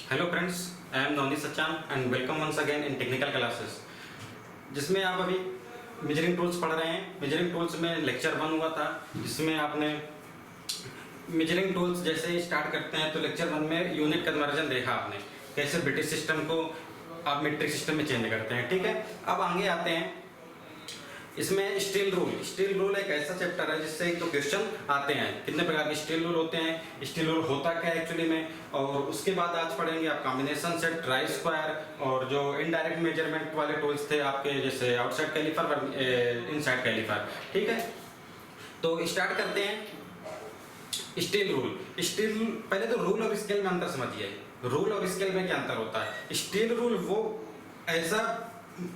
Hello friends, I am Navneet Sachan and welcome once again in technical classes, जिसमें आप अभी measuring tools पढ़ रहे हैं। मेजरिंग टूल्स में लेक्चर 1 हुआ था, जिसमें आपने मेजरिंग टूल्स जैसे ही स्टार्ट करते हैं तो लेक्चर 1 में यूनिट कन्वर्जन देखा आपने, कैसे ब्रिटिश सिस्टम को आप मीट्रिक सिस्टम में चेंज करते हैं। ठीक है, अब आगे आते हैं। इसमें स्टील रूल एक ऐसा चैप्टर है जिससे एक तो क्वेश्चन आते हैं, कितने प्रकार के स्टील रूल होते हैं, स्टील रूल होता क्या है एक्चुअली में, और उसके बाद आज पढ़ेंगे आप कॉम्बिनेशन सेट, ट्राई स्क्वायर, और जो इनडायरेक्ट मेजरमेंट वाले टूल्स थे आपके, जैसे आउटसाइड कैलिपर और इनसाइड कैलिपर। ठीक है, तो स्टार्ट करते हैं। स्टील रूल, पहले तो रूल और स्केल में अंतर समझिए। रूल और स्केल में क्या अंतर होता है? स्टील रूल वो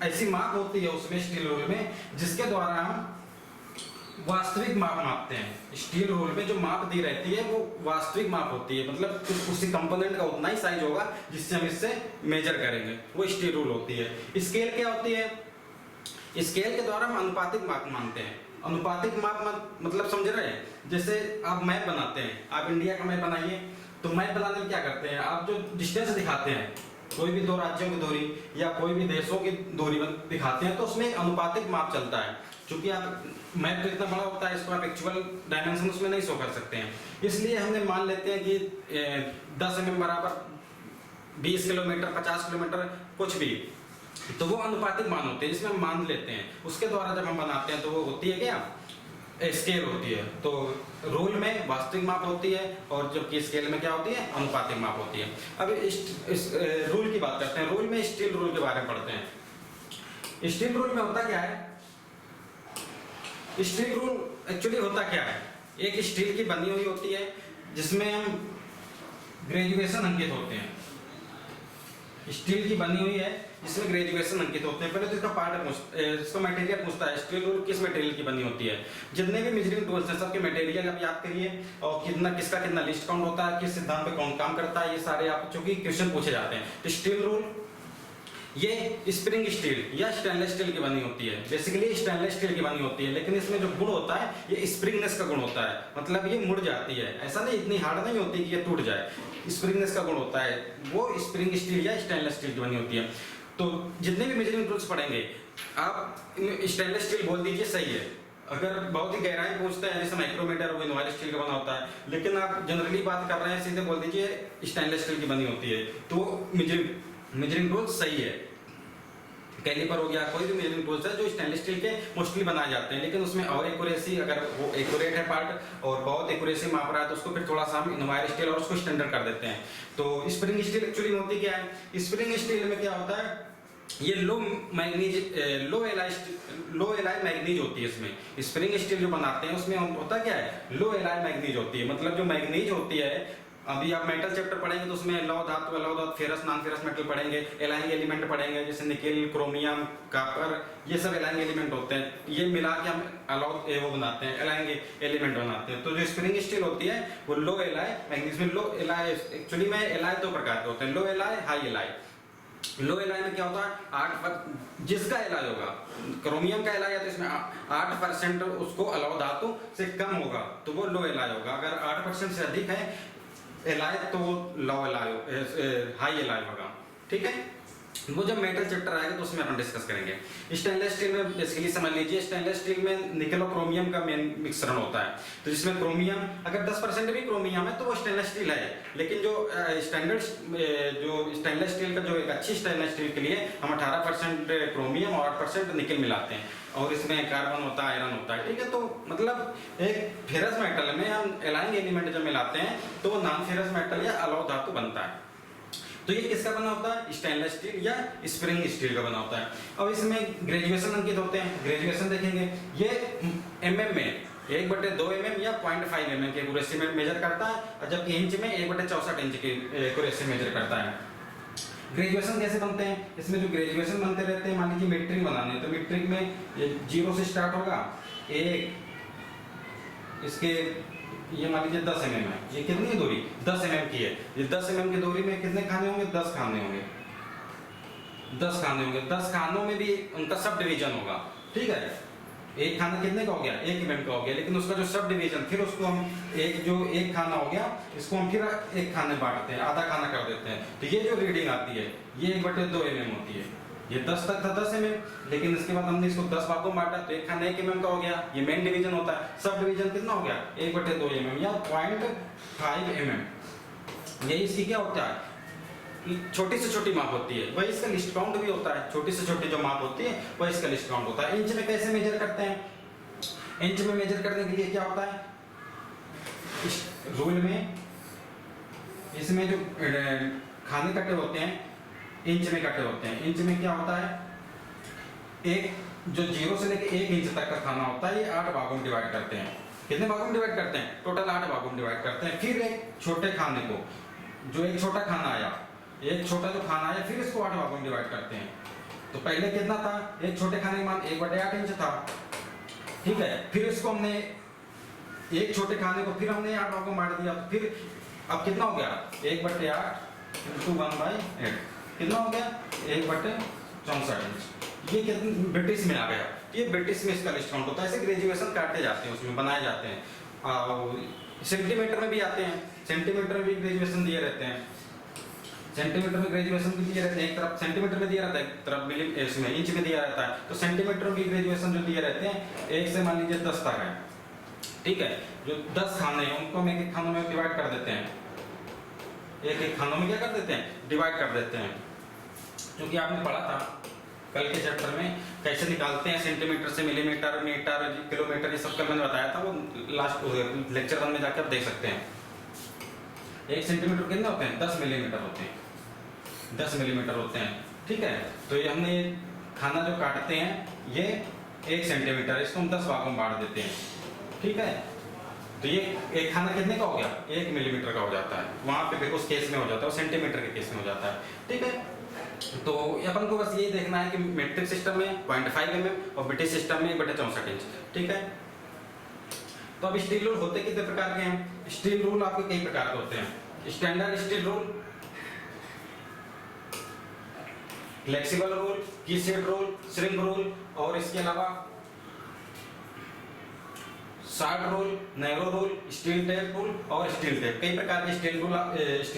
ऐसी माप होती है उसमें, स्टील रूल में, जिसके द्वारा हम वास्तविक माप मापते हैं। स्टील रूल में जो माप दी रहती है वो वास्तविक माप होती है, मतलब उसी कंपोनेंट का उतना ही साइज होगा जिससे हम इससे मेजर करेंगे, वो स्टील रूल होती है। स्केल क्या होती है? स्केल के द्वारा हम अनुपातिक माप मानते हैं। अनुपातिक माप मतलब समझ रहे हैं? जैसे आप मैप बनाते हैं, आप इंडिया का मैप बनाइए, तो मैप बनाने में क्या करते हैं, आप जो डिस्टेंस दिखाते हैं, कोई भी दो राज्यों की दूरी या कोई भी देशों की दूरी दिखाते हैं, तो उसमें एक अनुपातिक माप चलता है। क्योंकि आप मैप तो इतना बड़ा होता है, इसको आप एक्चुअल डायमेंशन उसमें नहीं शो कर सकते हैं, इसलिए हमने मान लेते हैं कि 10 mm बराबर 20 किलोमीटर, 50 किलोमीटर, कुछ भी, तो वो अनुपातिक मान होते हैं जिसमें हम मान लेते हैं। उसके द्वारा जब हम बनाते हैं तो वो होती है क्या, स्केल होती है। तो रूल में वास्तविक माप होती है और जबकि स्केल में क्या होती है, अनुपातिक माप होती है। अब इस रूल की बात करते हैं। रूल में स्टील रूल के बारे में पढ़ते हैं। स्टील रूल में होता क्या है? स्टील रूल एक्चुअली होता क्या है, एक स्टील की बनी हुई होती है जिसमें हम ग्रेजुएशन अंकित होते हैं। स्टील की बनी हुई है जिसमें ग्रेजुएशन अंकित होते हैं। पहले तो इसका मटेरियल पूछता है, स्टील रूल किस मटेरियल की बनी होती है। जितने भी मेजरिंग टूल्स हैं सबके मटेरियल आप याद करिए, और किसका कितना लिस्ट काउंट होता है, किस सिद्धांत पे कौन काम करता है, ये सारे आप चूंकि क्वेश्चन पूछे जाते हैं। तो स्टील रूल ये स्प्रिंग स्टील या स्टेनलेस स्टील की बनी होती है। बेसिकली स्टेनलेस स्टील की बनी होती है, लेकिन इसमें जो गुण होता है ये स्प्रिंगनेस का गुण होता है, मतलब ये मुड़ जाती है। ऐसा नहीं, इतनी हार्ड नहीं होती कि ये टूट जाए। स्प्रिंगनेस का गुण होता है, वो स्प्रिंग स्टील या स्टेनलेस स्टील की बनी होती है। तो जितने भी मेजरिंग टूल्स पढ़ेंगे आप स्टेनलेस स्टील बोल दीजिए, सही है। अगर बहुत ही गहराई पूछते हैं जैसे माइक्रोमीटर, वो इनवायर स्टील का बना होता है, लेकिन आप जनरली बात कर रहे हैं, सीधे बोल दीजिए स्टेनलेस स्टील की बनी होती है, तो मेजरिंग टूल सही है। कैलिपर हो गया, कोई भी मेजरिंग टूल्स है जो स्टेनलेस स्टील के मोस्टली बनाए जाते हैं, लेकिन उसमें और एक्यूरेसी, अगर वो एक्यूरेट है पार्ट और बहुत एक्यूरेसी माप रहा है तो उसको फिर थोड़ा सा हम इनवायर स्टील और उसको स्टैंडर्ड कर देते हैं। तो स्प्रिंग स्टील एक्चुअली होती क्या है? स्प्रिंग स्टील में क्या होता है, ये लो एलाई मैग्नीज होती है। इसमें स्प्रिंग स्टील जो बनाते हैं उसमें होता क्या है, लो एलाई मैग्नीज होती है। मतलब जो मैग्नीज होती है, अभी आप मेटल चैप्टर पढ़ेंगे तो उसमें लौह धातु, फेरस, नॉन फेरस मेटल पढ़ेंगे, एलाइंग एलिमेंट पढ़ेंगे, जैसे निकेल, क्रोमियम, कॉपर, ये सब एलाइंग एलिमेंट होते हैं। ये मिला के हम वो बनाते हैं, एलाइंग एलिमेंट बनाते हैं। तो जो स्प्रिंग स्टील होती है वो लो एलाई मैग्नीज में, लो एलाई एक्चुअली में एलाई दो प्रकार के होते हैं, लो एलाई, हाई एलाई। लो एलाई में क्या होता है, 8 जिसका एलाई होगा, क्रोमियम का एलाई है तो इसमें 8% उसको अलौह धातु से कम होगा तो वो लो एलाई होगा। अगर 8% से अधिक है एलाई तो लो एलाई, हाई एलाई होगा। ठीक है, वो जब मेटल चैप्टर आएगा तो उसमें अपन डिस्कस करेंगे। स्टेनलेस स्टील में बेसिकली समझ लीजिए, स्टेनलेस स्टील में निकल और क्रोमियम का मेन मिश्रण होता है। तो जिसमें क्रोमियम, अगर 10% भी क्रोमियम है तो वो स्टेनलेस स्टील है। लेकिन जो स्टेनलेस स्टील का जो एक अच्छी स्टेनलेस स्टील के लिए हम 18% क्रोमियम और 8% निकल मिलाते हैं, और इसमें कार्बन होता है, आयरन होता है। ठीक है, तो मतलब एक फेरस मेटल में हम एलाइंग एलिमेंट जब मिलाते हैं तो वो नॉन फेरस मेटल या अलौह धातु बनता है। तो ये किसका बना होता है, स्टेनलेस स्टील या स्प्रिंग स्टील का बना होता है। अब इसमें ग्रेजुएशन अंकित होते हैं। ग्रेजुएशन देखेंगे, ये mm में 1/2 mm या 0.5 mm की एक्यूरेसी में मेजर करता है, और जबकि इंच में 1/64 इंच की एक्यूरेसी मेजर करता है। ग्रेजुएशन कैसे बनते हैं? इसमें जो ग्रेजुएशन बनते रहते हैं, मान लीजिए मीट्रिक बनाने हैं तो मीट्रिक में ये 0 से स्टार्ट होगा, इसके ये मान लीजिए 10 mm है, ये कितनी है दूरी, 10 mm की है। ये 10 mm की दूरी में कितने खाने होंगे, 10 खाने होंगे। 10 खाने होंगे, 10 खानों में भी उनका सब डिवीजन होगा। ठीक है, एक खाना कितने का हो गया, 1 mm का हो गया, लेकिन उसका जो सब डिवीजन फिर उसको हम एक खाना हो गया, इसको हम फिर एक खाने बांटते हैं, आधा खाना कर देते हैं। तो ये जो रीडिंग आती है ये 1/2 mm होती है। ये 10 तक था 10 mm, लेकिन इसके बाद हमने इसको 10 भागों में बांटा तो एक खाना 1 mm का हो गया। ये मेन डिवीजन होता है। सब डिवीजन कितना हो गया, 1/2 mm या 0.5 mm। यही इसकी क्या होता है, छोटी से छोटी माप होती है, वही इसका लिस्ट काउंट भी होता है। छोटी से छोटी जो माप होती है वही इसका लिस्ट काउंट होता है। इंच में कैसे मेजर करते हैं, इंच में मेजर करने के लिए क्या होता है, इस रूल में इसमें जो खाने कटे होते हैं इंच में कटे होते हैं। इंच में क्या होता है, एक जो 0 से लेके 1 इंच तक का खाना होता है, ये 8 भागों में डिवाइड करते हैं। कितने भागों में डिवाइड करते हैं, टोटल 8 भागों में डिवाइड करते हैं। फिर एक छोटे खाने को, जो एक छोटा खाना आया, एक छोटा जो खाना आया, फिर इसको 8 भागों में डिवाइड करते हैं। तो पहले कितना था, एक छोटे खाने का मान 1/8 इंच था, ठीक है। फिर इसको हमने एक छोटे खाने को फिर हमने 8 भागों में बांट दिया, तो फिर अब कितना हो गया, 1/8 × 1/8 कितना हो गया, 1/64 इंच। ये कितने ब्रिटिश में आ गया, ये ब्रिटिश में इसका लिस्ट काउंट होता है। ऐसे ग्रेजुएशन काटे जाते हैं, उसमें बनाए जाते हैं। सेंटीमीटर में भी आते हैं, सेंटीमीटर में भी ग्रेजुएशन दिए रहते हैं। सेंटीमीटर में ग्रेजुएशन भी दिए रहते हैं, एक तरफ सेंटीमीटर में दिया रहता है, एक तरफ मिली इसमें इंच में दिया रहता है। तो सेंटीमीटर में भी ग्रेजुएशन जो दिए रहते हैं, 1 से मान लीजिए 10 तक है, ठीक है। जो 10 खाने हैं उनको हम एक खानों में डिवाइड कर देते हैं, एक खानों में क्या कर देते हैं, डिवाइड कर देते हैं। क्योंकि आपने पढ़ा था कल के चैप्टर में कैसे निकालते हैं सेंटीमीटर से मिलीमीटर, मीटर, किलोमीटर, ये सब का मैंने बताया था, वो लास्ट लेक्चर 1 में जाके आप देख सकते हैं। 1 सेंटीमीटर कितने होते हैं, 10 मिलीमीटर होते हैं, 10 मिलीमीटर होते हैं, ठीक है। तो ये हमने खाना जो काटते हैं ये 1 सेंटीमीटर, इसको हम 10 भागों में बांट देते हैं, ठीक है। तो ये एक खाना कितने का हो गया, 1 मिलीमीटर का हो जाता है। वहाँ पे उस केस में हो जाता है, सेंटीमीटर के केस में हो जाता है, ठीक है। तो अपन को बस ये देखना है कि मेट्रिक सिस्टम में 0.5 mm और ब्रिटिश सिस्टम में 1/64 इंच, ठीक है। तो अब स्टील रूल होते कितने प्रकार के हैं, स्टील रूल आपके कई प्रकार के होते हैं। Standard steel rule, flexible rule, की सेट रूल, श्रिंक रूल, और इसके अलावा short rule, narrow rule, steel tape rule और स्टील टेप। कई प्रकार के स्टील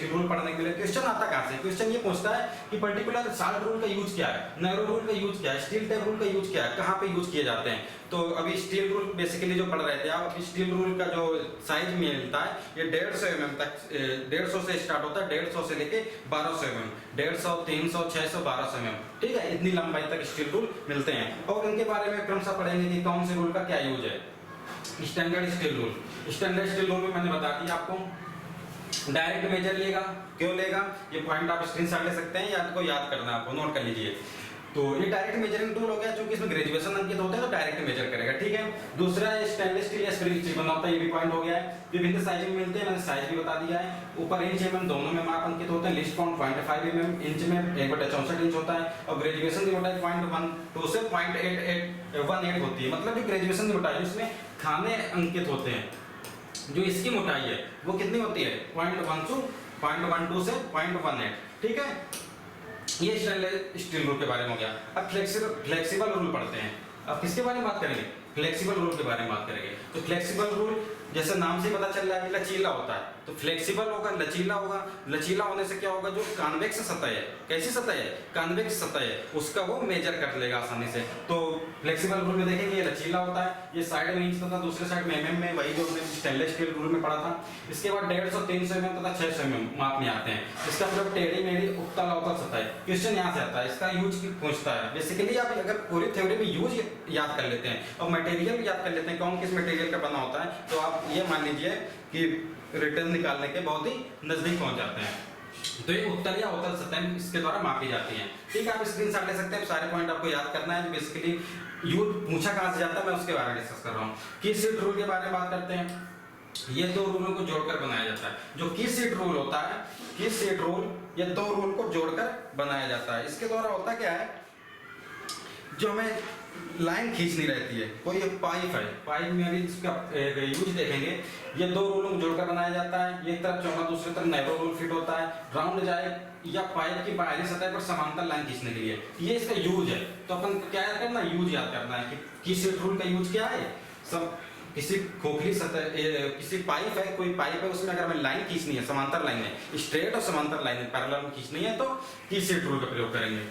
रूल पढ़ने के लिए क्वेश्चन आता कहाँ से, क्वेश्चन ये पूछता है कि पर्टिकुलर शार्ट रूल का यूज क्या है, नैरो रूल का यूज क्या है, स्टील टेप रूल का यूज क्या है, कहाँ पे यूज किए जाते हैं। तो अभी स्टील रूल बेसिकली जो पढ़ रहे थे आप, अभी स्टील रूल का जो साइज मिलता है ये 150 mm तक, 150 से स्टार्ट होता है, 150 से लेके 1200 mm, 150, 300, 600, 1200 mm, ठीक है। इतनी लंबाई तक स्टील रूल मिलते हैं और इनके बारे में क्रमशः पढ़ेंगे कि कौन से रूल का क्या यूज है। Standard steel rule, standard steel rule में मैंने बता दिया आपको, डायरेक्ट मेजर लेगा, क्यों लेगा, ये पॉइंट आप स्क्रीनशॉट ले सकते हैं या आपको याद करना है, आपको नोट कर लीजिए। तो ये डायरेक्ट मेजरिंग टूल हो गया, क्योंकि इसमें ग्रेजुएशन अंकित होते हैं तो डायरेक्ट मेजर करेगा, ठीक है। दूसरा स्टेनलेस स्टील या स्प्रिंग स्टील बना होता है, ये भी पॉइंट हो गया है। विभिन्न साइज में मिलते हैं, मैंने साइज भी बता दिया है। ऊपर इंच mm दोनों में माप अंकित होते हैं। लिस्ट काउंट 0.5 mm, इंच में 1/64 इंच होता है और ग्रेजुएशन की मोटाई 0.12 से 0.18 होती है। मतलब कि ग्रेजुएशन की मोटाई उसमें खाने अंकित होते हैं, जो इसकी मोटाई है वो कितनी होती है, 0.12 से 0.18, ठीक है। ये स्टेनलेस स्टील रूल के बारे में हो गया। अब फ्लेक्सिबल रूल पढ़ते हैं। अब किसके बारे में बात करेंगे, फ्लेक्सिबल रूल के बारे में बात करेंगे। तो फ्लेक्सिबल रूल जैसे नाम से पता चल रहा है कि लचीला होता है, तो फ्लेक्सिबल होगा, लचीला होगा। लचीला होने से क्या होगा, जो कॉन्वेक्स सतह है, कैसी सतह है, कॉन्वेक्स सतह है, उसका वो मेजर कर लेगा आसानी से। तो फ्लेक्सिबल रूल में देखेंगे ये लचीला होता है, ये साइड में इंच तथा दूसरे साइड में mm में, वही जो हमने स्टेनलेस स्टील रूल में पढ़ा था। इसके बाद 150, 300 mm तथा 600 mm माप में आते हैं। इसका मतलब टेढ़ी मेढ़ी उत्तल अवतल सतह है। क्वेश्चन यहाँ से आता है, इसका यूज पूछता है। बेसिकली आप अगर पूरी थ्योरी में यूज याद कर लेते हैं और मटेरियल याद कर लेते हैं कौन किस मटेरियल का बना होता है, तो आप ये मान लीजिए कि रिटर्न निकालने के बहुत ही नजदीक पहुंच जाते हैं। तो ये उत्तल या अवतल सतह इसके द्वारा मापी जाती है, ठीक है। आप स्क्रीनशॉट ले सकते हैं, सारे पॉइंट आपको याद करना है। बेसिकली यूज पूछा कहाँ से जाता है, मैं उसके बारे में डिस्कस कर रहा हूँ। की सीट रूल के बारे में बात करते हैं। ये दो रूलों को जोड़कर बनाया जाता है। जो की सीट रूल होता है, की सीट रूल ये दो रूल को जोड़कर बनाया जाता है। इसके द्वारा होता क्या है, जो हमें लाइन खींचनी रहती है। कोई एक पाइप है, पाइप में अभी इसका यूज देखेंगे, ये दो रोलों को जोड़कर बनाया जाता है, एक तरफ चौड़ा दूसरी तरफ नैरो रोल फिट होता है, राउंड जाए या पाइप की बाहरी सतह पर समांतर लाइन खींचने के लिए, ये इसका यूज है। तो अपन क्या याद करना, यूज याद करना है कि किस रूल का यूज क्या है। सब किसी खोखली सतह किसी पाइप है, कोई पाइप है, उसमें अगर हमें लाइन खींचनी है, समांतर लाइन है, स्ट्रेट और समांतर लाइन है, पैरेलल में खींचनी है, तो किस रूल का प्रयोग करेंगे।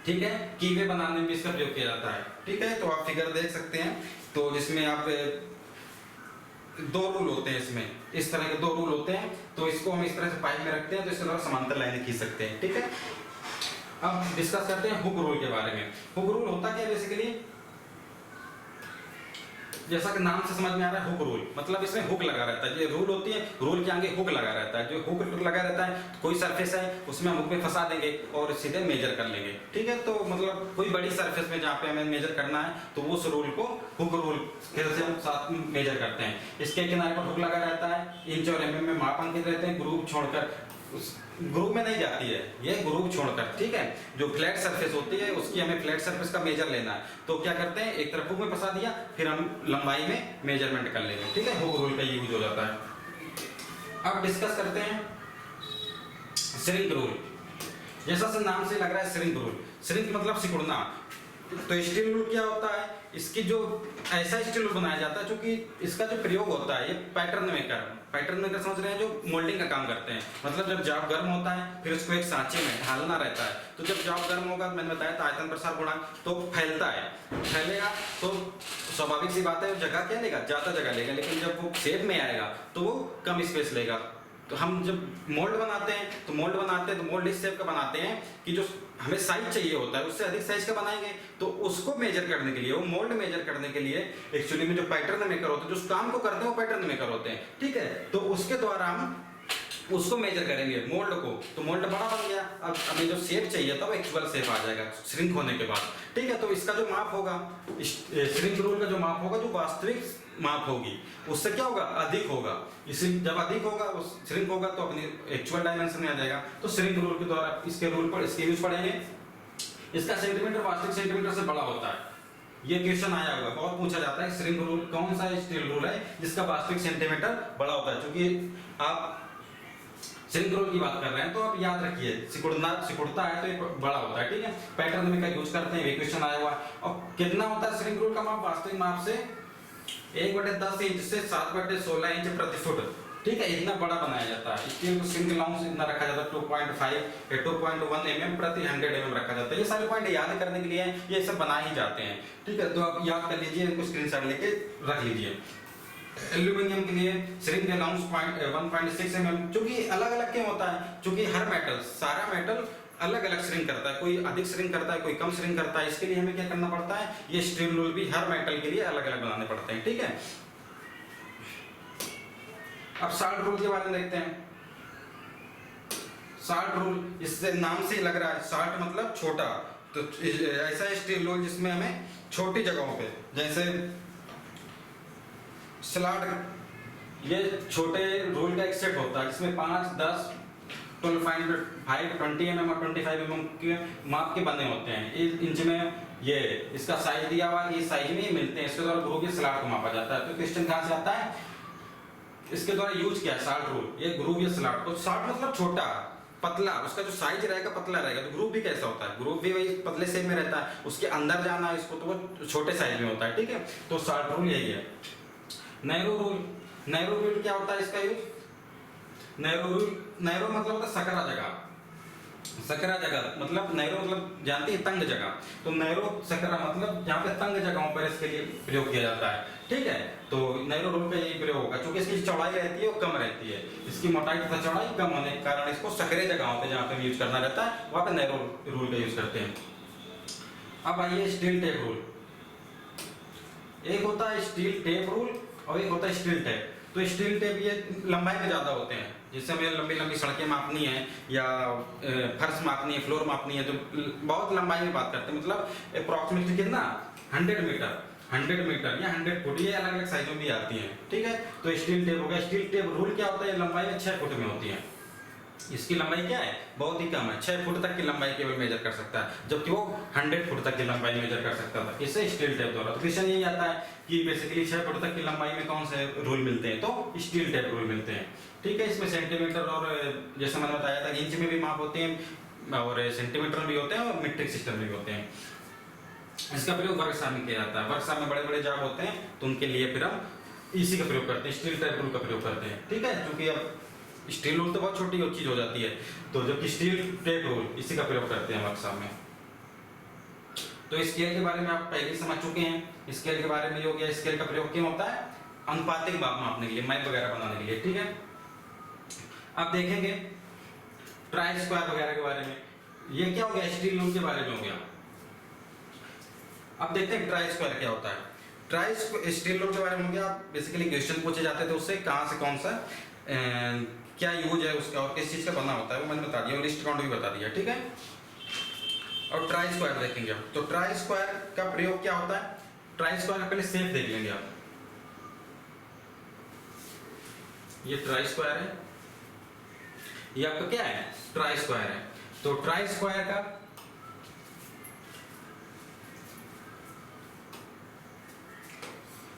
ठीक है, कीवे बनाने में इसका प्रयोग किया जाता है। ठीक है, तो आप फिगर देख सकते हैं, तो जिसमें आप दो रूल होते हैं, इसमें इस तरह के दो रूल होते हैं, तो इसको हम इस तरह से पाइप में रखते हैं, तो इस तरह समांतर लाइनें खींच सकते हैं। ठीक है, अब डिस्कस करते हैं हुक रूल के बारे में। हुक रूल होता क्या है, बेसिकली जैसा कि नाम से समझ में आ रहा है, हुक रूल मतलब इसमें हुक लगा रहता है। ये रूल होती है, रूल के आगे हुक लगा रहता है। जो हुक लगा रहता है, कोई सरफेस है उसमें हम हुक में फंसा देंगे और सीधे मेजर कर लेंगे। ठीक है, तो मतलब कोई बड़ी सरफेस में जहाँ पे हमें मेजर करना है, तो उस रूल को हुक रूल से हम साथ में मेजर करते हैं। इसके किनारे पर हुक लगा रहता है, इंच और mm में माप अंकित रहते हैं, ग्रुप छोड़कर उस ग्रुप में नहीं जाती है, ये ग्रुप छोड़कर। ठीक है, जो फ्लैट सरफेस होती है उसकी हमें फ्लैट सरफेस का मेजर लेना है, तो क्या करते हैं, एक तरफ हुक में फंसा दिया, फिर हम लंबाई में मेजरमेंट कर लेंगे। ठीक है, हुक रूल का यूज हो जाता है। अब डिस्कस करते हैं श्रिंक रूल। जैसा से नाम से लग रहा है श्रिंक रूल, श्रिंक मतलब सिकुड़ना। तो स्टील रूल क्या होता है, इसकी जो ऐसा स्टील रूल बनाया जाता है, क्योंकि इसका जो प्रयोग होता है, ये पैटर्न मेकर समझ रहे हैं, जो मोल्डिंग का काम करते हैं। मतलब जब जाप गर्म होता है, फिर उसको एक सांचे में ढालना रहता है, तो जब जाप गर्म होगा, मैंने बताया था आयतन प्रसार गुणांक, तो फैलेगा तो स्वाभाविक सी बात है, जगह क्या लेगा, ज्यादा जगह लेगा, लेकिन जब वो शेप में आएगा तो वो कम स्पेस लेगा। तो हम जब मोल्ड बनाते हैं तो मोल्ड इस शेप का बनाते हैं कि जो हमें साइज चाहिए होता है उससे अधिक साइज का बनाएंगे। तो उसको मेजर करने के लिए, वो मोल्ड मेजर करने के लिए एक्चुअली में जो पैटर्न मेकर होते हैं, जो उस काम को करते हैं, वो पैटर्न मेकर होते हैं। ठीक है, तो उसके द्वारा हम उसको मेजर करेंगे मोल्ड को, तो मोल्ड बड़ा बन गया। अब हमें जो शेप चाहिए था वो एक्चुअल शेप आ जाएगा श्रिंक होने के बाद। ठीक है, तो इसका जो माप होगा, श्रिंक रूल का जो माप होगा, जो वास्तविक माप होगी, उससे क्या होगा, अधिक होगा। इसी जब अधिक होगा, वो श्रिंक होगा, तो अपनी एक्चुअल डायमेंशन में आ जाएगा। तो श्रिंक रूल के द्वारा इसके रूल पर इसके यूज पढ़ेंगे। इसका सेंटीमीटर वास्तविक सेंटीमीटर से बड़ा होता है। ये क्वेश्चन आया होगा, बहुत पूछा जाता है, श्रिंक रूल कौन सा स्टील रूल है जिसका वास्तविक सेंटीमीटर बड़ा होता है। क्योंकि आप श्रिंक रूल की बात कर रहे हैं, तो आप याद रखिए, सिकुड़ता है तो ये बड़ा होता है। ठीक है, पैटर्न में का यूज करते हैं, ये क्वेश्चन आया हुआ। और कितना होता है श्रिंक रूल का माप, वास्तविक माप से 1/10 इंच से 7/16 इंच प्रति फुट। ठीक है, इतना बड़ा बनाया जाता है। स्टील को सिंगल आउंस इतना रखा जाता है, 2.5 या 2.1 mm प्रति 100 mm रखा जाता है। ये सारे पॉइंट याद करने के लिए हैं, ये सब बना ही जाते हैं। ठीक है, तो आप याद कर लीजिए, इनको स्क्रीनशॉट लेके रख लीजिए। एल्यूमिनियम के लिए श्रिंक अलाउंस 1.6 mm, क्योंकि अलग अलग क्यों होता है, क्योंकि हर मेटल, सारा मेटल अलग अलग श्रिंक करता है, कोई अधिक श्रिंक करता है, कोई कम श्रिंक करता है। इसके लिए हमें क्या करना पड़ता है, ये स्टील रूल भी हर मेटल के लिए अलग अलग बनाने पड़ते हैं। ठीक है, अब साल्ट रूल के बारे में देखते हैं। साल्ट रूल, इससे नाम से लग रहा है, साल्ट मतलब छोटा, तो ऐसा स्टील रूल जिसमें हमें छोटी जगहों पे, जैसे सलाड, ये छोटे रूल का एक सेट होता है जिसमें 5, 10, 12.5, 20 mm और 25 mm के माप के बने होते हैं। इंच में ये इसका साइज दिया हुआ है, ये साइज में ही मिलते हैं। इसके द्वारा ग्रुप या स्लॉट को मापा जाता है। तो क्वेश्चन कहाँ से आता है, इसके द्वारा यूज किया है साल्ट रूल, ये ग्रुप या स्लॉट। तो साल्ट मतलब छोटा, पतला, उसका जो साइज रहेगा पतला रहेगा। तो ग्रुप भी कैसा होता है, ग्रुप भी वही पतले शेप में रहता है, उसके अंदर जाना है इसको, तो वो छोटे साइज में होता है। ठीक है, तो साल्ट रूल यही है। नैरो रूल, नैरो रूल क्या होता है इसका यूज, नैरो मतलब होता है सकरा जगह। सकरा जगह मतलब नैरो मतलब जानती है तंग जगह, तो नैरो सकरा मतलब जहाँ पे तंग जगहों पर इसके लिए प्रयोग किया जाता है। ठीक है, तो नैरो रूल का यही प्रयोग होगा, क्योंकि इसकी चौड़ाई रहती है वो कम रहती है, इसकी मोटाई तथा चौड़ाई कम होने के कारण इसको सकरे जगहों पे जहाँ पे यूज करना रहता है वहाँ पे नैरो रूल का यूज करते हैं। अब आइए स्टील टेप रूल। एक होता है स्टील टेप रूल और एक होता है स्टील टेप। तो स्टील टेप ये लंबाई में ज़्यादा होते हैं, जिससे हमें लंबी लंबी सड़कें मापनी है या फर्श मापनी है, फ्लोर मापनी है, तो बहुत लंबाई में बात करते हैं। मतलब अप्रॉक्सीमेटली कितना, 100 मीटर या 100 फुट, ये अलग अलग साइजों में आती हैं। ठीक है, तो स्टील टेप हो गया। स्टील टेप रूल क्या होता है, लंबाई में 6 फुट में होती है। इसकी लंबाई क्या है, बहुत ही कम है, 6 फुट तक की लंबाई केवल मेजर कर सकता है, जबकि वो 100 फुट तक की लंबाई मेजर कर सकता था, इससे स्टील टेप द्वारा। तो क्वेश्चन यही आता है कि बेसिकली 6 फुट तक की लंबाई में कौन से रूल मिलते हैं, तो स्टील टेप रूल मिलते हैं। ठीक है, इसमें सेंटीमीटर और जैसे मैंने बताया था इंच में भी माप होते हैं और सेंटीमीटर में भी होते हैं और मीट्रिक सिस्टम में भी होते हैं। इसका प्रयोग वर्कशॉप में किया जाता है, वर्कशॉप में बड़े बड़े जॉब होते हैं तो उनके लिए फिर हम इसी का प्रयोग करते हैं, स्टील टेप रूल का प्रयोग करते हैं। ठीक है, क्योंकि अब स्टील रूल तो बहुत छोटी चीज हो जाती है, तो जबकि स्टील टेप रूल इसी का प्रयोग करते हैं वर्कशॉप में। तो स्केल के बारे में आप पहले ही समझ चुके हैं। स्केल के बारे में हो गया, स्केल का प्रयोग क्यों होता है, अनुपातिक माप मापने के लिए, मैप वगैरह बनाने के लिए। ठीक है, अब देखेंगे ट्राई स्क्वायर वगैरह के बारे में। ये क्या हो गया, स्टील रूल के बारे में हो गया। अब देखते हैं ट्राई स्क्वायर क्या होता है। ट्राई स्टील रूल के बारे में हो गया, बेसिकली क्वेश्चन पूछे जाते थे उससे कहाँ से कौन सा क्या यूज है उसका और किस चीज का बना होता है वो मैंने बता दिया, और लिस्ट काउंट भी बता दिया। ठीक है, और ट्राई स्क्वायर देखेंगे हम। तो ट्राई स्क्वायर का प्रयोग क्या होता है, ट्राई स्क्वायर का पहले शेप देख लेंगे आप। ये ट्राई स्क्वायर है, ये आपका क्या है, ट्राई स्क्वायर है। तो ट्राई स्क्वायर का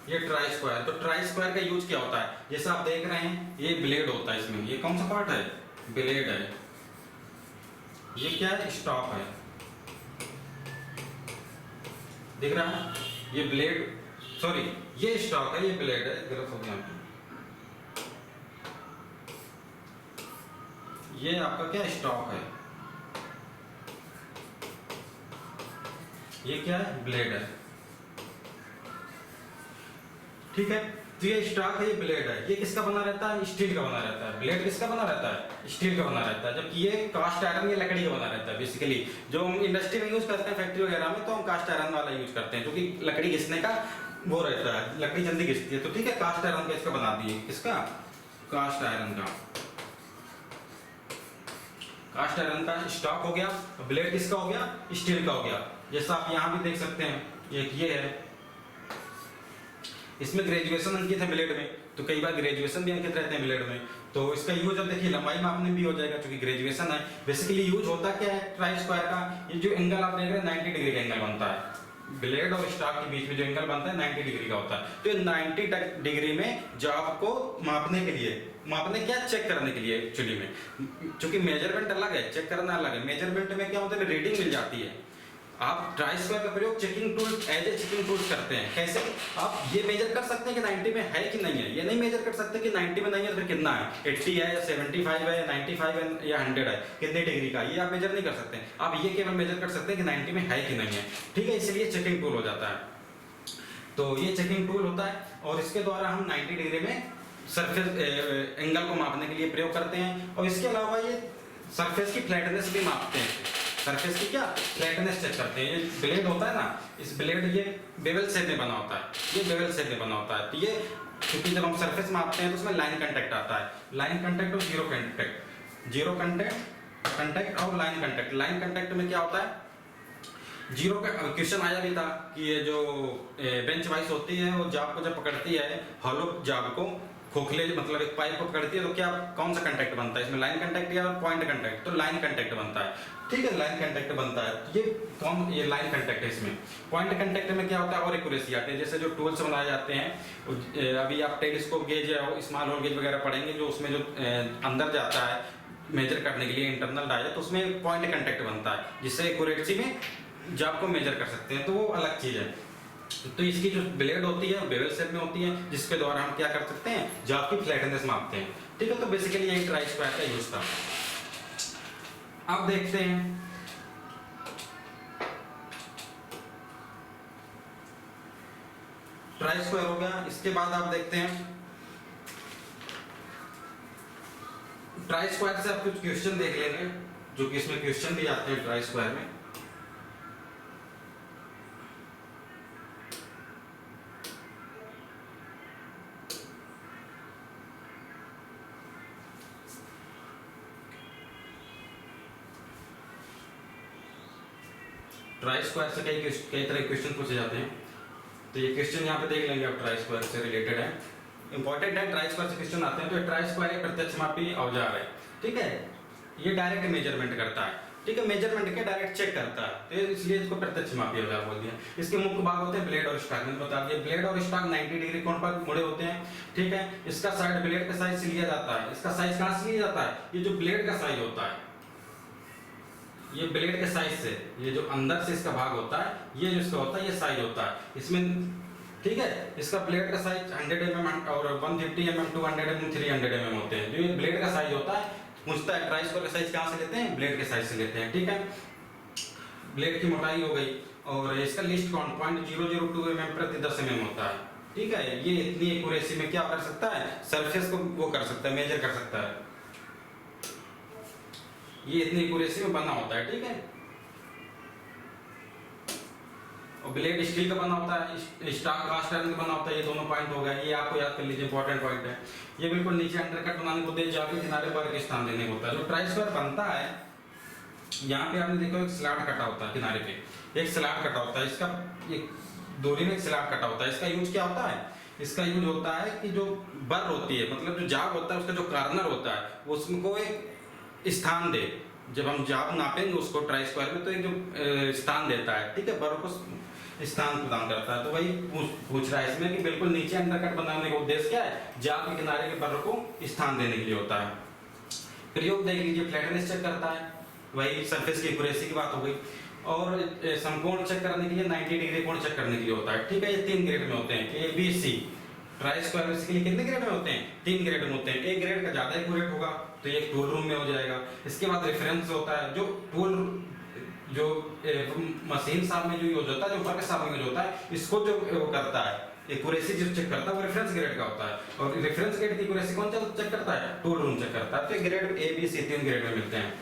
ये ट्राई स्क्वायर, तो ट्राई स्क्वायर का यूज क्या होता है, जैसा आप देख रहे हैं ये ब्लेड होता है, इसमें ये कौन सा पार्ट है, ब्लेड है, ये क्या है, स्टॉक है, दिख रहा है, ये ब्लेड, सॉरी ये स्टॉक है, ये ब्लेड है, गलत हो गया, ये आपका क्या स्टॉक है, ये क्या है, ब्लेड है। ठीक है, तो ये स्टॉक है, ये ब्लेड है, ये किसका बना रहता है, स्टील का बना रहता है। ब्लेड किसका बना रहता है, स्टील का बना रहता है, जबकि ये कास्ट आयरन या लकड़ी का बना रहता है। बेसिकली जो हम इंडस्ट्री में यूज करते हैं, फैक्ट्री वगैरह में, तो हम कास्ट आयरन वाला यूज करते हैं, क्योंकि लकड़ी घिसने का वो रहता है, लकड़ी जल्दी घिसती है। तो ठीक है, कास्ट आयरन का इसका बना दिए, किसका, कास्ट आयरन का, कास्ट आयरन का स्टॉक हो गया। ब्लेड किसका हो गया, स्टील का हो गया। जैसा आप यहाँ भी देख सकते हैं, एक ये है, इसमें ग्रेजुएशन अंकित है ब्लेड में, तो कई बार ग्रेजुएशन भी अंकित रहते हैं ब्लेड में। तो इसका यूज अब देखिए लंबाई मापने भी हो जाएगा, क्योंकि ग्रेजुएशन है। बेसिकली यूज होता क्या है ट्राई स्क्वायर का, ये जो एंगल आप देख रहे हैं 90 डिग्री का एंगल बनता है, ब्लेड और स्टॉक के बीच में जो एंगल बनता है 90 डिग्री का होता है। तो 90 डिग्री में जॉब को मापने के लिए, मापने क्या, चेक करने के लिए एक्चुअली में, क्योंकि मेजरमेंट अलग है, चेक करना अलग है। मेजरमेंट में क्या होता है, रीडिंग मिल जाती है। आप ट्राई स्क्वायर का प्रयोग checking tool, as a checking tool करते हैं। कैसे, आप ये मेजर कर सकते हैं कि 90 में है कि नहीं है, ये नहीं मेजर कर सकते कि 90 में नहीं है तो फिर कितना है, 80 है या 75 है या 95 है या 100 है, कितने डिग्री का, ये आप मेजर नहीं कर सकते। आप ये केवल मेजर कर सकते हैं कि 90 में है कि नहीं है। ठीक है, इसलिए चेकिंग टूल हो जाता है। तो ये चेकिंग टूल होता है, और इसके द्वारा हम 90 डिग्री में सरफेस एंगल को मापने के लिए प्रयोग करते हैं। और इसके अलावा ये सरफेस की फ्लैटनेस भी मापते हैं, सरफेस की क्या, फ्लैटनेस चेक करते हैं। ये ब्लेड होता है ना, इस ब्लेड ये बेवल शेप में बना होता है, ये बेवल शेप में बना होता है। तो ये क्योंकि जब हम सरफेस मापते हैं तो उसमें लाइन कांटेक्ट आता है, लाइन कांटेक्ट और जीरो कांटेक्ट, जीरो कांटेक्ट और लाइन कांटेक्ट। लाइन कांटेक्ट में क्या होता है, जीरो का क्वेश्चन आया भी था कि ये जो बेंच वाइस होती है वो जाब को जब पकड़ती है, हॉलो जाब को, खोखले मतलब एक पाइप को पकड़ती है, तो क्या कौन सा कांटेक्ट बनता है इसमें, लाइन कांटेक्ट या पॉइंट कांटेक्ट, तो लाइन कांटेक्ट बनता है। ठीक है, लाइन कांटेक्ट बनता है, ये कौन, ये लाइन कांटेक्ट है। इसमें पॉइंट कांटेक्ट में क्या होता है, और एक्यूरेसी आती है। जैसे जो टूल्स बनाए जाते हैं, अभी आप टेलीस्कोप गेज या स्मॉल होल गेज वगैरह पढ़ेंगे, जो उसमें जो अंदर जाता है मेजर करने के लिए इंटरनल डाया, तो उसमें पॉइंट कांटेक्ट बनता है, जिससे एक्यूरेसी में जॉब को मेजर कर सकते हैं, तो वो अलग चीज है। तो इसकी जो ब्लेड होती है बेवल शेप में होती है, जिसके द्वारा हम क्या कर सकते हैं, जॉब की फ्लैटनेस मापते हैं। ठीक है, तो बेसिकली यही ट्राई स्क्वायर का यूज था। अब देखते हैं ट्राई स्क्वायर हो गया। इसके बाद आप देखते हैं ट्राई स्क्वायर से आप कुछ क्वेश्चन देख लेंगे, जो कि इसमें क्वेश्चन भी आते हैं ट्राई स्क्वायर में। ट्राई स्क्वायर से कई तरह के क्वेश्चन पूछे जाते हैं, तो ये क्वेश्चन यहाँ पे देख लेंगे आप, ट्राई स्क्वायर से रिलेटेड है, इंपॉर्टेंट है। ट्राई स्क्वायर से क्वेश्चन आते हैं। तो ट्राई स्क्वायर एक प्रत्यक्ष मापी औजार है। ठीक है, ये डायरेक्ट मेजरमेंट करता है, ठीक है, मेजरमेंट के डायरेक्ट चेक करता है, तो इसलिए इसको प्रत्यक्ष मापी औजार बोल दिया। इसके मुख्य भाग होते हैं ब्लेड और स्टॉक, मैंने बता दिया ब्लेड और स्टॉक 90 डिग्री कोण पर मुड़े होते हैं, ठीक है। इसका साइड ब्लेड का साइज लिया जाता है, इसका साइज कहाँ से लिया जाता है, ये जो ब्लेड का साइज होता है, ये ब्लेड के साइज से, ये जो अंदर से इसका भाग होता है, ये जो इसका होता है ये साइज होता है इसमें, ठीक है। इसका ब्लेड का साइज 100 mm और 150 mm, 200 mm, 300 mm होते हैं। जो ये ब्लेड का साइज होता है, पूछता है ट्राई स्क्वायर का साइज कहाँ से लेते हैं, ब्लेड के साइज से लेते हैं, ठीक है। ब्लेड की मोटाई हो गई और इसका लिस्ट काउंट 0.002 mm प्रति 10 mm होता है, ठीक है। ये इतनी एक्यूरेसी में क्या कर सकता है, सरफेस को वो कर सकता है, मेजर कर सकता है, ये इतनी एक्यूरेसी में बना होता है, ठीक है। और ब्लेड स्टील का बना होता है, स्टॉक कास्ट आयरन का बना होता है, ये दोनों पॉइंट हो गए, ये आपको याद कर लीजिए, इंपॉर्टेंट पॉइंट है। ये बिल्कुल नीचे अंडरकट बनाने को दे, जाके किनारे पर के स्थान देने को होता है। जो ट्राई स्क्वायर बनता है, यहाँ पे आपने देखो एक स्लैब कटा होता है किनारे पे, एक स्लैब कटा होता है, इसका एक दूरी में एक स्लैब कटा होता है। इसका यूज क्या होता है, इसका यूज होता है कि जो बर होती है, मतलब जो जाग होता है उसका जो कार्नर होता है उसको एक स्थान दे। जब हम जाग नापेंगे उसको ट्राई स्क्वायर में, तो एक जो स्थान देता है, ठीक है, बर को स्थान प्रदान करता है। तो वही पूछ रहा है इसमें कि बिल्कुल नीचे अंडरकट बनाने का उद्देश्य क्या है, जाग के किनारे के बर को स्थान देने के लिए होता है। प्रयोग देख लीजिए, फ्लैटनेस चेक करता है, वही सरफेस की एक्यूरेसी की बात हो गई। और समकोण चेक करने के लिए 90 डिग्री कोण चेक करने के लिए होता है, ठीक है। ये 3 ग्रेड में होते हैं, A B C. Try square basically कितने ग्रेड में होते हैं, 3 ग्रेड में होते हैं। एक ग्रेड का ज्यादा एक्यूरेट होगा तो ये टूल रूम में हो जाएगा। इसके बाद रेफरेंस होता है, जो टूल जो मशीन साहब में जो यूज होता है, जो वर्क साहब में यूज होता है, इसको जो वो करता है एक्यूरेसी जो चेक करता है वो रेफरेंस ग्रेड का होता है। और रेफरेंस ग्रेड की एक्यूरेसी कौन चेक करता है, टूल रूम चेक करता है। तो grade A B C 3 grade में मिलते हैं।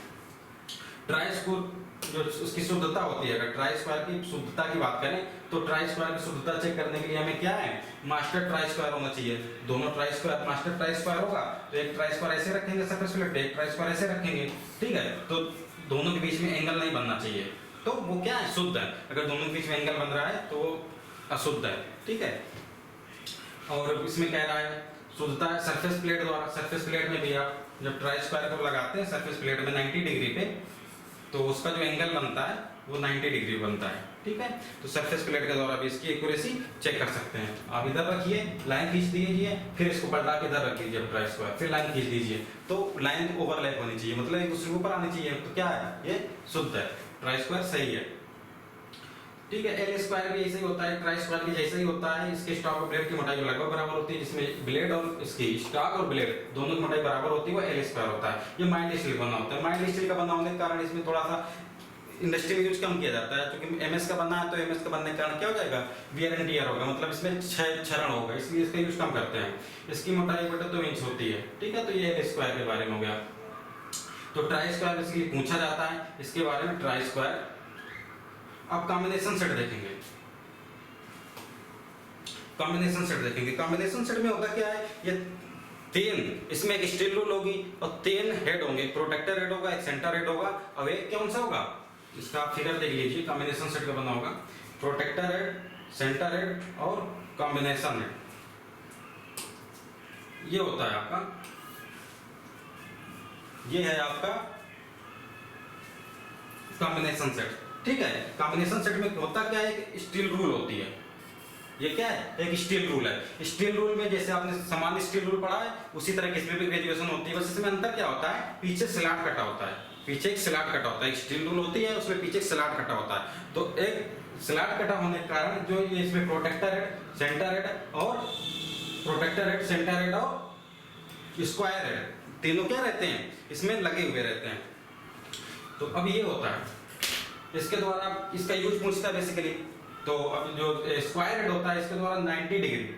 ट्राई स्क्वायर जो उसकी शुद्धता होती है, अगर ट्राई स्क्वायर की शुद्धता की बात करें तो ट्राई स्क्वायर की शुद्धता चेक करने के लिए हमें क्या है, मास्टर ट्राई स्क्वायर होना चाहिए। दोनों try square master try square होगा तो एक ट्राई स्क्वायर ऐसे रखेंगे सरफेस प्लेट, एक ट्राई स्क्वायर ऐसे रखेंगे, ठीक है। तो दोनों के बीच में एंगल नहीं बनना चाहिए, तो वो क्या है, शुद्ध है। अगर दोनों के बीच में एंगल बन रहा है तो वो अशुद्ध है, ठीक है। और इसमें कह रहा है शुद्धता सरफेस प्लेट द्वारा। सरफेस प्लेट में भी आप जब ट्राई स्क्वायर को लगाते हैं सरफेस प्लेट में 90 डिग्री पे, तो उसका जो एंगल बनता है वो 90 डिग्री बनता है, ठीक है। तो सरफेस प्लेट के द्वारा भी इसकी एक्यूरेसी चेक कर सकते हैं। आप इधर रखिए, लाइन खींच दीजिए, फिर इसको पलटा के इधर रख दीजिए ट्राई स्क्वायर, फिर लाइन खींच दीजिए, तो लाइन ओवरलैप होनी चाहिए, मतलब एक दूसरे के ऊपर आनी चाहिए। तो क्या है, ये शुद्ध है, ट्राई स्क्वायर सही है, ठीक है। एल स्क्वायर भी ऐसे ही होता है, ट्राई स्क्वायर भी जैसे ही होता है। इसके स्टॉक और ब्लेड की मोटाई लगभग बराबर होती है, जिसमें ब्लेड और इसकी स्टॉक और ब्लेड दोनों की मोटाई बराबर होती है, वो एल स्क्वायर होता है। ये माइल्ड स्टील बना होता है। माइल्ड स्टील का बना होने के कारण इसमें थोड़ा सा इंडस्ट्री में यूज कम किया जाता है, क्योंकि एमएस का बनना है, तो एमएस का बनने के कारण क्या हो जाएगा, वियर एंड टियर होगा, मतलब इसमें क्षरण होगा, इसलिए इसका यूज कम करते हैं। इसकी मोटाई 2 इंच होती है, ठीक है। तो ये एल स्क्वायर के बारे में हो गया। तो ट्राई स्क्वायर बेसिकली पूछा जाता है इसके बारे में, ट्राई स्क्वायर। अब कॉम्बिनेशन सेट देखेंगे, कॉम्बिनेशन सेट देखेंगे। कॉम्बिनेशन सेट में होता क्या है, ये 3, इसमें एक स्टील रूल होगी और 3 हेड होंगे, एक प्रोटेक्टर हेड होगा, एक सेंटर हेड होगा और एक कौन सा होगा, इसका फिगर देख लीजिए, कॉम्बिनेशन सेट का बना होगा, प्रोटेक्टर हेड, सेंटर हेड और कॉम्बिनेशन हेड। ये होता है आपका, ये है आपका कॉम्बिनेशन सेट, ठीक है। कॉम्बिनेशन सेट में होता क्या है, एक स्टील रूल होती है। ये क्या है, एक स्टील रूल है। स्टील रूल में जैसे आपने सामान्य स्टील रूल पढ़ा है उसी तरह की इसमें भी ग्रेजुएशन होती है, बस इसमें अंतर क्या होता है, पीछे स्लैट कटा होता है, पीछे एक स्लैट कटा होता है। एक स्टील रूल होती है उसमें पीछे एक स्लैट कटा होता है। तो एक स्लैट कटा होने के कारण जो ये इसमें प्रोटेक्टर हेड, सेंटर हेड और प्रोटेक्टर हेड, सेंटर हेड और स्क्वायर हेड, तीनों क्या रहते हैं, इसमें लगे हुए रहते हैं। तो अब ये होता है, इसके द्वारा इसका यूज पूछता है बेसिकली। तो अब जो स्क्वायर हेड होता है इसके द्वारा 90 डिग्री,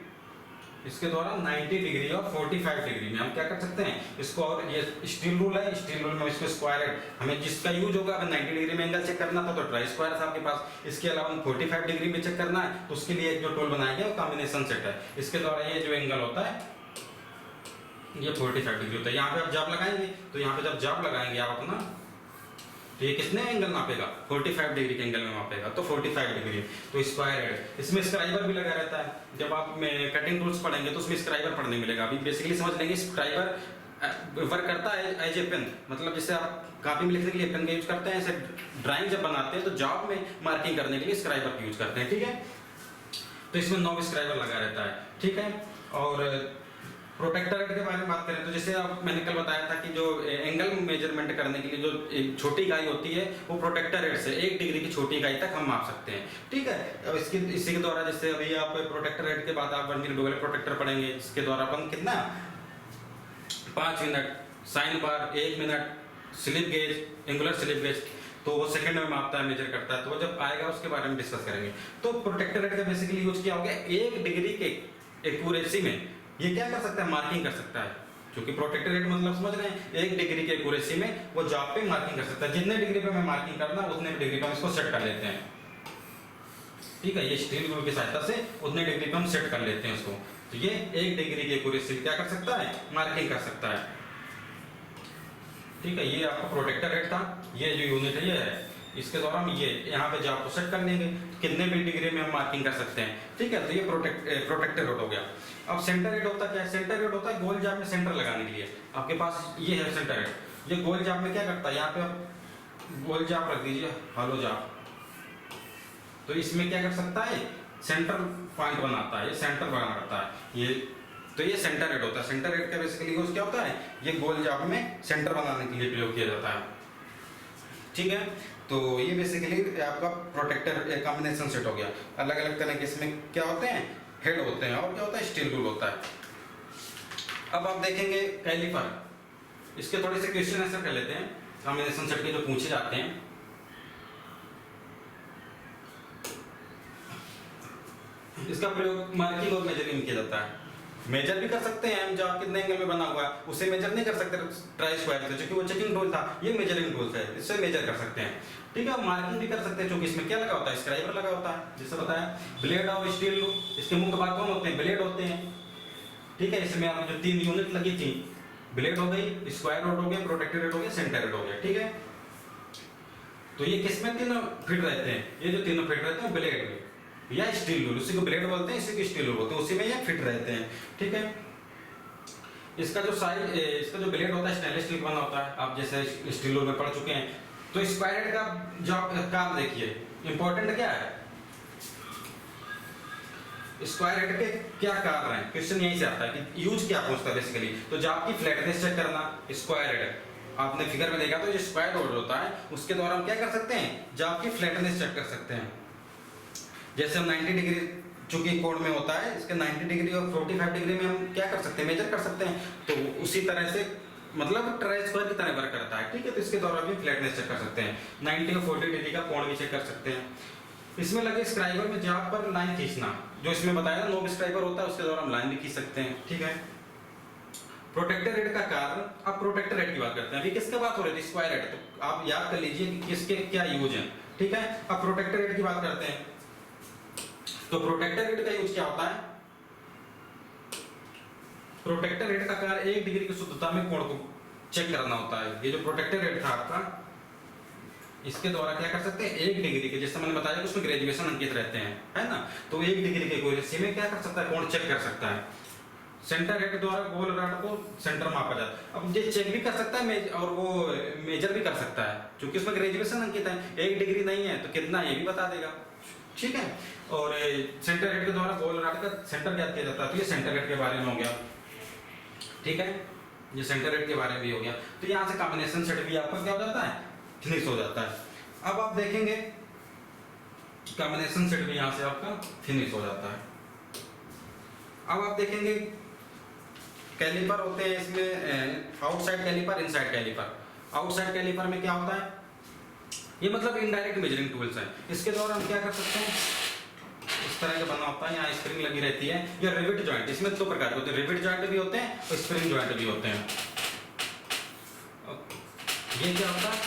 इसके द्वारा 90 डिग्री और 45 डिग्री में हम क्या कर सकते हैं इसको, और ये स्टील रूल है, स्टील रूल में इसको स्क्वायर हेड हमें जिसका यूज होगा, अगर 90 डिग्री में एंगल चेक करना था तो ट्राई स्क्वायर था आपके पास। इसके अलावा 45 डिग्री में चेक करना है तो उसके लिए एक जो टूल बनाया गया वो कॉम्बिनेशन सेट है। इसके द्वारा ये जो एंगल होता है ये 45 डिग्री होता है। यहाँ पे आप जॉब लगाएंगे तो यहाँ पे जब जॉब लगाएंगे आप अपना, तो ये कितने एंगल मापेगा, 45 डिग्री के एंगल में मापेगा, तो 45 डिग्री। तो स्क्वायर हेड, इसमें स्क्राइबर भी लगा रहता है। जब आप कटिंग टूल्स पढ़ेंगे तो उसमें स्क्राइबर पढ़ने मिलेगा। अभी बेसिकली समझ लेंगे स्क्राइबर वर्क करता है एज ए पेन, मतलब जैसे आप कॉपी में लिखने के लिए पेन का यूज करते हैं, ऐसे ड्राइंग जब बनाते हैं तो जॉब में मार्किंग करने के लिए स्क्राइबर का यूज करते हैं, ठीक है। तो इसमें नॉब स्क्राइबर लगा रहता है, ठीक है। और प्रोटेक्टर हेड के बारे में बात करें तो जैसे अब मैंने कल बताया था कि जो एंगल मेजरमेंट करने के लिए जो एक छोटी इकाई होती है वो प्रोटेक्टर हेड से 1 डिग्री की छोटी इकाई तक हम माप सकते हैं, ठीक है। अब इसी के द्वारा जैसे अभी आप प्रोटेक्टर हेड के बाद आप वर्नियर डुअल प्रोटेक्टर पढ़ेंगे, इसके द्वारा अपन कितना 5 minute, sine bar 1 minute, slip gauge, angular slip gauge तो वो सेकंड में मापता है, मेजर करता है, तो वो जब आएगा उसके बारे में डिस्कस करेंगे। तो प्रोटेक्टर हेड का बेसिकली यूज किया हो गया 1 डिग्री के एक्यूरेसी में ये क्या कर सकता है, मार्किंग कर सकता है। क्योंकि प्रोटेक्टर हेड मतलब समझ रहे हैं 1 डिग्री के एक्यूरेसी में वो जॉब पे मार्किंग कर सकता है, जितने डिग्री पे मैं मार्किंग करना उतने डिग्री पे हम इसको सेट कर लेते हैं, ठीक है। ये स्टील रूल की सहायता से उतने डिग्री पे हम सेट कर लेते हैं उसको। तो ये 1 डिग्री की एक्यूरेसी क्या कर सकता है, मार्किंग कर सकता है, ठीक है। ये आपका प्रोटेक्टर हेड था, ये जो यूनिट है ये है, इसके द्वारा हम ये यहाँ पे जॉब को सेट कर लेंगे, कितने भी डिग्री में हम मार्किंग कर सकते हैं, ठीक है। तो ये प्रोटेक्टर हेड हो गया। अब सेंटर हेड होता क्या है, सेंटर हेड होता है गोल जॉब में सेंटर लगाने के लिए। आपके पास ये है सेंटर हेड, ये गोल जॉब में क्या करता है, यहाँ पे आप गोल जॉब रख दीजिए, हॉलो जॉब, तो इसमें क्या कर सकता है, सेंटर पॉइंट बनाता है, ये सेंटर बना करता है ये। तो ये सेंटर हेड होता है। सेंटर हेड का बेसिकली यूज क्या होता है, ये गोल जॉब में सेंटर बनाने के लिए प्रयोग किया जाता है, ठीक है। तो ये बेसिकली आपका प्रोटेक्टर कॉम्बिनेशन सेट हो गया। अलग अलग तरह के इसमें क्या होते हैं, हेड होते हैं, और क्या होता है, स्टील रूल होता है। अब आप देखेंगे कैलिपर, इसके थोड़े से क्वेश्चन आंसर कर लेते हैं कॉम्बिनेशन सेट के जो पूछे जाते हैं। इसका प्रयोग मार्किंग और मेजरिंग में किया जाता है। मेजर भी कर सकते हैं हम, जॉब कितने एंगल में बना हुआ है उसे मेजर नहीं कर सकते ट्राई स्क्वायर से, क्योंकि वो चेकिंग टूल था, ये मेजरिंग टूल है, इससे मेजर कर सकते हैं, ठीक है। मार्किंग भी कर सकते हैं, क्योंकि इसमें क्या लगा होता है, स्क्राइबर लगा होता है, जैसे बताया। ब्लेड और स्टील रूल, इसके मुख्य भाग कौन होते हैं, ब्लेड होते हैं, ठीक है। इसमें आप जो 3 यूनिट लगी थी, ब्लेड हो गई, स्क्वायर रोड हो गया, प्रोटेक्टर हेड हो गया, सेंटर हेड हो गया, ठीक है। तो ये किसमें तीनों फिट रहते हैं, ये जो तीनों फिट रहते हैं ब्लेड में या स्टील रूल, उसी को ब्लेड बोलते हैं, इसी को स्टील रूल बोलते हैं, उसी में ये फिट रहते हैं, ठीक है। इसका जो साइज, इसका जो ब्लेड होता है स्टेनलेस स्टील का बना होता है, आप जैसे स्टील रूल में पढ़ चुके हैं। तो स्क्वायर हेड का जॉब काम देखिए, इंपॉर्टेंट क्या है, स्क्वायर हेड के क्या कार्य हैं, क्वेश्चन यहीं से आता है कि यूज क्या पूछता है बेसिकली। तो जॉब की फ्लैटनेस चेक करना, स्क्वायर हेड आपने फिगर में देखा, तो ये स्क्वायर रोड होता है, उसके द्वारा हम क्या कर सकते हैं, जॉब की फ्लैटनेस चेक कर सकते हैं। जैसे हम 90 डिग्री चूंकि कोण में होता है, इसके 90 डिग्री और 45 डिग्री में हम क्या कर सकते हैं, मेजर कर सकते हैं। तो उसी तरह से मतलब ट्राई स्क्वायर की तरह वर्क करता है, ठीक है। तो इसके द्वारा भी फ्लैटनेस चेक कर सकते हैं, 90 और 40 डिग्री का कोण भी चेक कर सकते हैं। इसमें लगे स्क्राइबर में जॉब पर लाइन खींचना, जो इसमें बताया नोब स्क्राइबर होता है, उसके द्वारा हम लाइन भी खींच सकते हैं, ठीक है। प्रोटेक्टर हेड का कार्य, अब प्रोटेक्टर हेड की बात करते हैं। अभी किसकी बात हो रही थी, स्क्वायर हेड, तो आप याद कर लीजिए कि किसके क्या यूज है, ठीक है। अब प्रोटेक्टर हेड की बात करते हैं। तो प्रोटेक्टर हेड का यूज क्या होता है, प्रोटेक्टर हेड का कार्य 1 डिग्री की शुद्धता में कोण को चेक करना होता है। ये जो प्रोटेक्टर हेड था आपका, इसके द्वारा क्या कर सकते हैं, 1 डिग्री के, जैसे मैंने बताया कि उसमें ग्रेजुएशन अंकित रहते हैं, है ना। तो 1 डिग्री के एक्यूरेसी में क्या कर सकता है, कोण चेक कर सकता है। सेंटर हेड के द्वारा गोल रॉड को सेंटर मापा जाता है। अब ये चेक भी कर सकता है और वो मेजर भी कर सकता है, क्योंकि उसमें ग्रेजुएशन अंकित है। 1 डिग्री नहीं है तो कितना, ये भी बता देगा, ठीक है। और सेंटर हेड के द्वारा गोल रॉड का सेंटर ज्ञात किया जाता है। तो ये सेंटर हेड के बारे में हो गया, ठीक है। ये सेंटर हेड के बारे में भी हो गया। तो यहाँ से कॉम्बिनेशन सेट भी आपका क्या हो जाता है, फिनिश हो जाता है। अब आप देखेंगे कॉम्बिनेशन सेट भी यहाँ से आपका फिनिश हो जाता है। अब आप देखेंगे कैलिपर होते हैं इसमें, outside caliper, inside caliper. Outside caliper में क्या होता है, ये मतलब इनडायरेक्ट मेजरिंग टूल्स हैं। इसके द्वारा हम क्या कर सकते हैं, इस तरह का बना होता है, यहाँ स्प्रिंग लगी रहती है, या रिविट जॉइंट। इसमें 2 प्रकार के होते हैं, रिविट जॉइंट भी होते हैं और स्प्रिंग जॉइंट भी होते हैं। ये क्या होता है,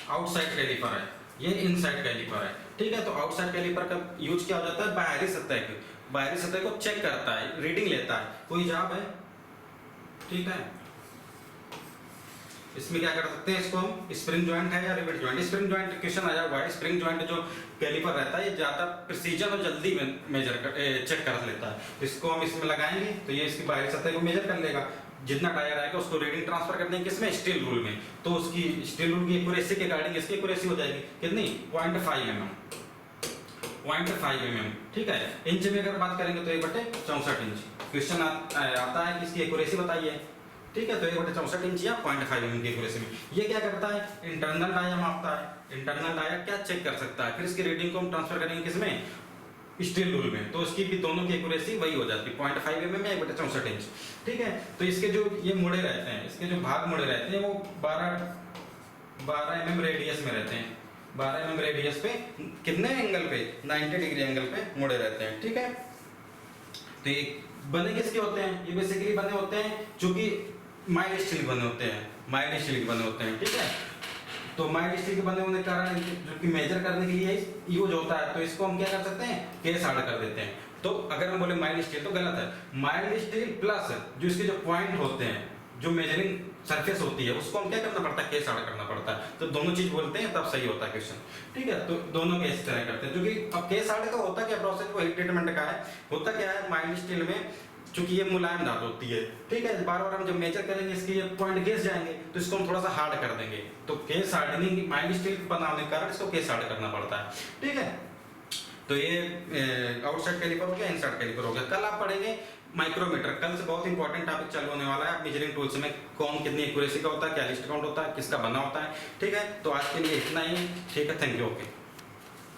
आउटसाइड कैलिपर है, ये इनसाइड कैलिपर है, ठीक है। तो आउटसाइड कैलिपर का यूज क्या हो जाता है, बाहरी सतह को चेक करता है, रीडिंग लेता है, कोई जॉब है, ठीक है। इसमें क्या कर सकते हैं, इसको हम स्प्रिंग जॉइंट है या rivet joint. Spring joint question आया हुआ है। स्प्रिंग जॉइंट जो कैलिपर रहता है ये ज्यादा प्रिसीजन और जल्दी में चेक कर लेता है। इसको हम इसमें लगाएंगे तो ये इसकी बाहरी सतह को मेजर कर लेगा। जितना टायर आएगा उसको रीडिंग ट्रांसफर कर देंगे किसमें, स्टील रूल में। तो उसकी स्टील रूल की एक्यूरेसी के अकॉर्डिंग इसकी एक्यूरेसी हो जाएगी कितनी, 0.5 mm, 0.5 mm, ठीक है। इंच में अगर बात करेंगे तो 1/64 इंच। क्वेश्चन आता है कि इसकी एक्यूरेसी बताइए, ठीक है। तो 1/64 इंच या 0.5 mm की एक्यूरेसी में ये क्या करता है, इंटरनल डाया मापता है। इंटरनल डाया क्या चेक कर सकता है, फिर इसकी रीडिंग को हम ट्रांसफर करेंगे किसमें, स्टील रूल में। तो इसकी भी दोनों की एक्यूरेसी वही हो जाती है 0.5 mm या 1/64 इंच, ठीक है। तो इसके जो ये मुड़े रहते हैं, इसके जो भाग मुड़े रहते हैं वो 12 mm रेडियस में रहते हैं। 12 mm रेडियस पे कितने एंगल पे, 90 डिग्री एंगल पे मुड़े रहते हैं, ठीक है। तो ये बने किसके होते हैं, ये बेसिकली बने होते हैं चूंकि माइल्ड स्टील बने होते हैं, माइल्ड स्टील बने होते हैं, ठीक है। तो माइल्ड स्टील के बने होने के कारण जो कि मेजर करने के लिए यूज होता है, तो इसको हम क्या कर सकते हैं, केस हार्ड कर देते हैं। तो अगर हम बोले माइल्ड स्टील तो गलत है। माइल्ड स्टील प्लस जो इसके जो पॉइंट होते हैं, जो मेजरिंग सरफेस होती है, उसको हम क्या करना पड़ता है, केस हार्ड करना पड़ता है। तो दोनों चीज बोलते हैं तब सही होता है क्वेश्चन, ठीक है। तो दोनों के इस तरह करते हैं, क्योंकि अब केस हार्ड का होता क्या प्रोसेस, वो हीट ट्रीटमेंट का है। होता क्या है, माइल्ड स्टील में चूंकि ये मुलायम धातु होती है, ठीक है, बार बार हम जब मेजर करेंगे इसके ये पॉइंट घिस जाएंगे, तो इसको हम थोड़ा सा हार्ड कर देंगे। तो केस हार्डनिंग माइल्ड स्टील बनाने के कारण इसको केस हार्ड करना पड़ता है, ठीक है। तो ये आउटसाइड कैलिपर हो गया, इनसाइड कैलिपर हो गया। कल आप पढ़ेंगे माइक्रोमीटर। कल से बहुत इंपॉर्टेंट टॉपिक चालू होने वाला है। मेजरिंग टूल्स में कौन कितनी एक्यूरेसी का होता है, क्या लिस्ट काउंट होता है, किसका बना होता है, ठीक है। तो आज के लिए इतना ही, ठीक है, थैंक यू, ओके।